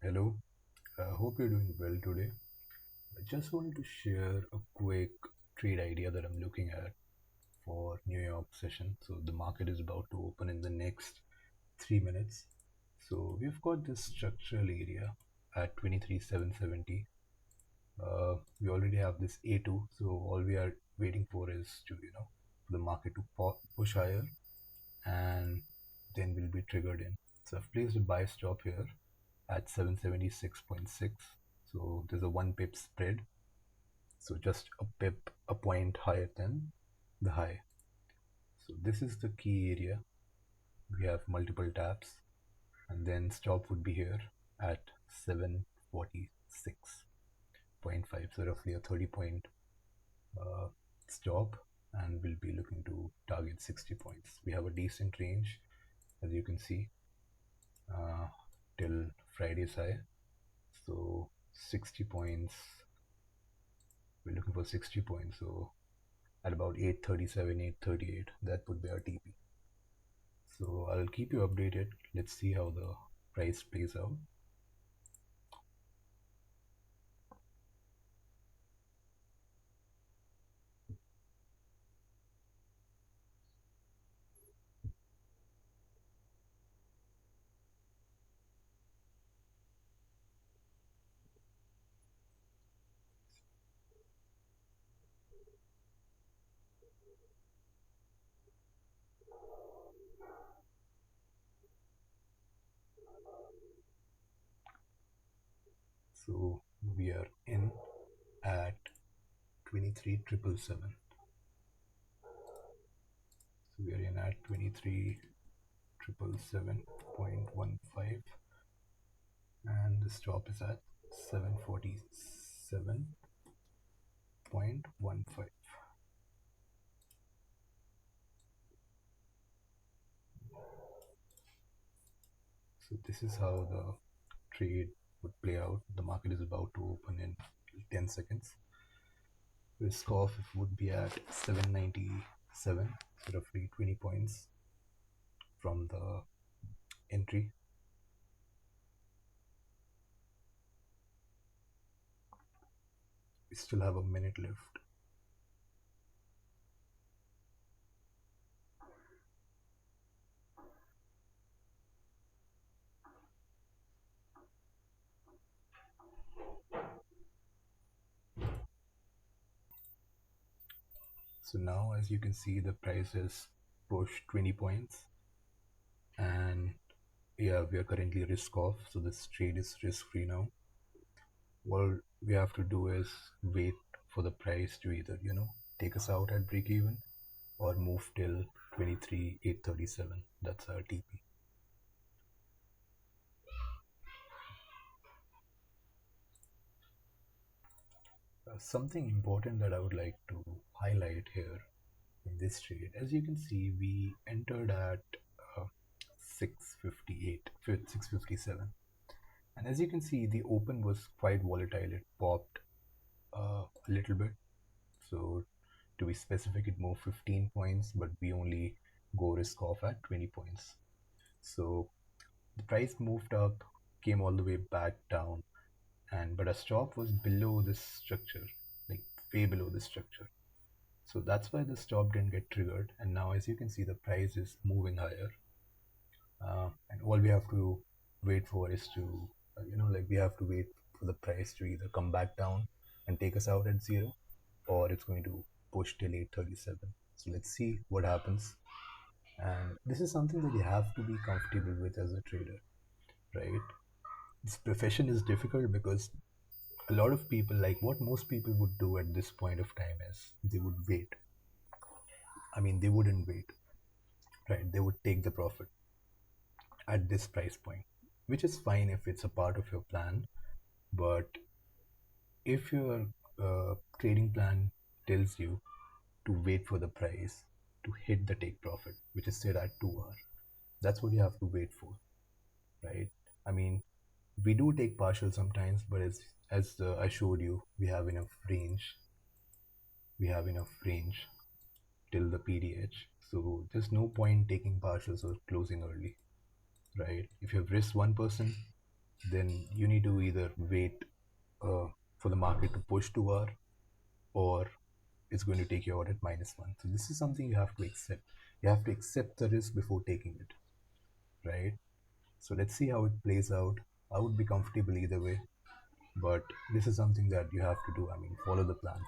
Hello, hope you're doing well today. I just wanted to share a quick trade idea that I'm looking at for New York session. So the market is about to open in the next 3 minutes. So we've got this structural area at 23,770. We already have this A2, so all we are waiting for is to for the market to push higher, and then we'll be triggered in. So I've placed a buy stop here at 776.6. So there's a 1 pip spread. So just a pip, a point higher than the high. So this is the key area. We have multiple taps, and then stop would be here at 746.5. So roughly a 30 point uh, stop, and we'll be looking to target 60 points. We have a decent range, as you can see, uh, till Friday's high. So 60 points, we're looking for 60 points. So at about 837, 838, that would be our TP. So I'll keep you updated. Let's see how the price plays out. So we are in at 23,777. So we are in at 23,777.15, and the stop is at 747.15. So this is how the trade would play out. The market is about to open in 10 seconds. Risk off would be at 797, so roughly 20 points from the entry. We still have a minute left. So now, as you can see, the price has pushed 20 points, and yeah, we are currently risk off, so this trade is risk free now. All we have to do is wait for the price to either take us out at break even or move till 23,837. That's our TP. Something important that I would like to highlight here in this trade, as you can see, we entered at uh, 658, 657, and as you can see, the open was quite volatile. It popped a little bit. So to be specific, it moved 15 points, but we only go risk off at 20 points. So the price moved up, came all the way back down, and but a stop was below this structure, like way below this structure. So that's why the stop didn't get triggered. And now, as you can see, the price is moving higher, and all we have to wait for is to like we have to wait for the price to either come back down and take us out at zero, or it's going to push till 837. So let's see what happens. And this is something that you have to be comfortable with as a trader, right? This profession is difficult because a lot of people, like what most people would do at this point of time, is they would wait. I mean, they wouldn't wait, right? They would take the profit at this price point, which is fine if it's a part of your plan. But if your trading plan tells you to wait for the price to hit the take profit, which is set at 2 hour, that's what you have to wait for, right? I mean, we do take partial sometimes, but as I showed you, we have enough range. We have enough range till the PDH, so there's no point taking partials or closing early, right? If you have risked 1%, then you need to either wait uh, for the market to push to R, or it's going to take you out at -1. So this is something you have to accept. You have to accept the risk before taking it, right? So let's see how it plays out. I would be comfortable either way, but this is something that you have to do. I mean, follow the plan.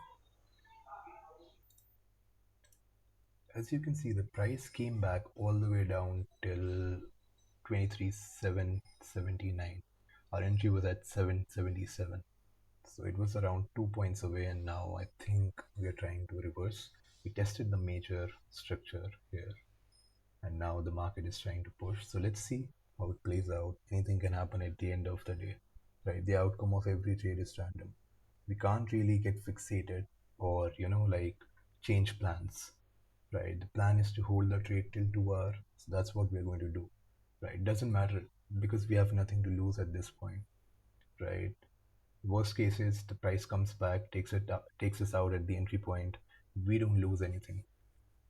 As you can see, the price came back all the way down till 23,779. Our entry was at 777. So it was around 2 points away, and now I think we are trying to reverse. We tested the major structure here, and now the market is trying to push. So let's see how it plays out. Anything can happen at the end of the day, right? The outcome of every trade is random. We can't really get fixated or, like change plans, right? The plan is to hold the trade till 2 hour. So that's what we're going to do, right? It doesn't matter because we have nothing to lose at this point, right? Worst case is the price comes back, takes us out at the entry point. We don't lose anything.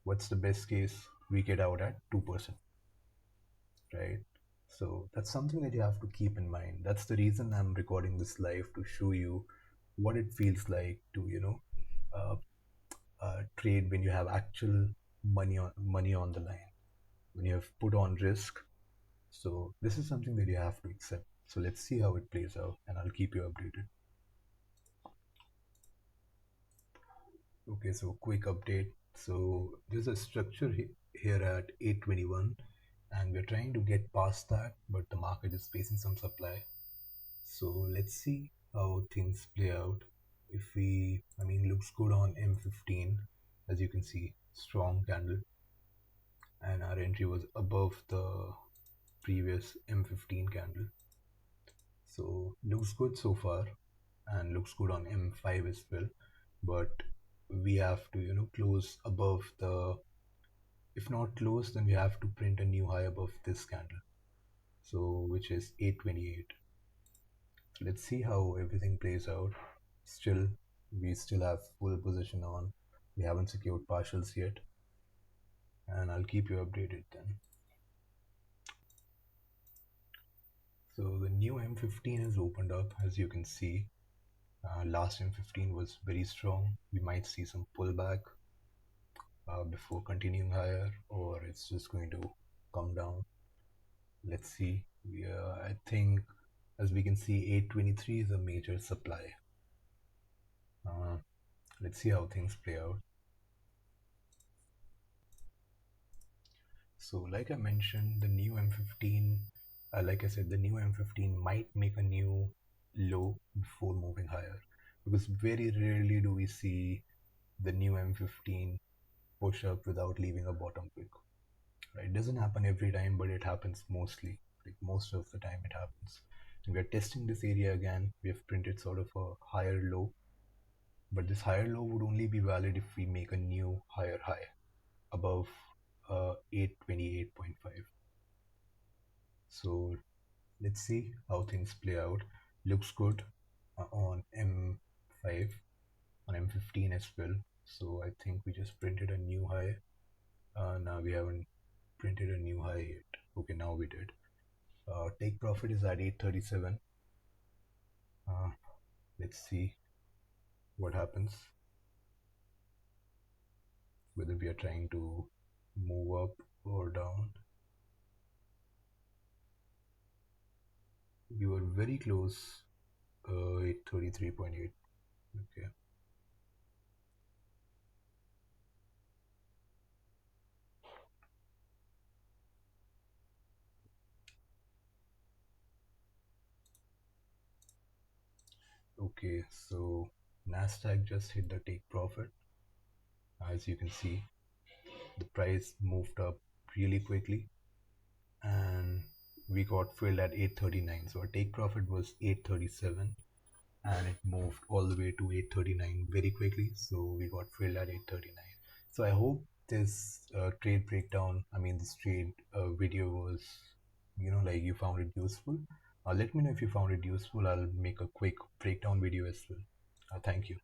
What's the best case? We get out at 2%, right? So that's something that you have to keep in mind. That's the reason I'm recording this live, to show you what it feels like to, uh, trade when you have actual money on the line, when you have put on risk. So this is something that you have to accept. So let's see how it plays out, and I'll keep you updated. Okay, so quick update. So there's a structure here at 821, and we're trying to get past that, but the market is facing some supply. So let's see how things play out. If we, I mean, looks good on M15, as you can see, strong candle, and our entry was above the previous M15 candle. So looks good so far, and looks good on M5 as well. But we have to, close above the, if not close, then we have to print a new high above this candle. So which is 828. So let's see how everything plays out. Still, we still have full position on. We haven't secured partials yet, and I'll keep you updated then. So the new M15 has opened up, as you can see. Last M15 was very strong. We might see some pullback before continuing higher, or it's just going to come down. Let's see. I think, as we can see, 823 is a major supply. Uh, let's see how things play out. So, like I mentioned, the new M15, like I said, the new M15 might make a new low before moving higher, because very rarely do we see the new M15 push up without leaving a bottom pick. Right? It doesn't happen every time, but it happens mostly. Like most of the time, it happens. And we are testing this area again. We have printed sort of a higher low, but this higher low would only be valid if we make a new higher high above 828.5. So let's see how things play out. Looks good on M5, on M15 as well. So I think we just printed a new high. Now we haven't printed a new high yet. Okay, now we did. Take profit is at 837. Uh, let's see what happens. Whether we are trying to move up or down. We were very close. 833.8. Okay. Okay. So Nasdaq just hit the take profit. As you can see, the price moved up really quickly, and we got filled at 839. So our take profit was 837, and it moved all the way to 839 very quickly. So we got filled at 839. So I hope this trade breakdown, I mean this trade video was, like you found it useful. Let me know if you found it useful. I'll make a quick breakdown video as well. Thank you.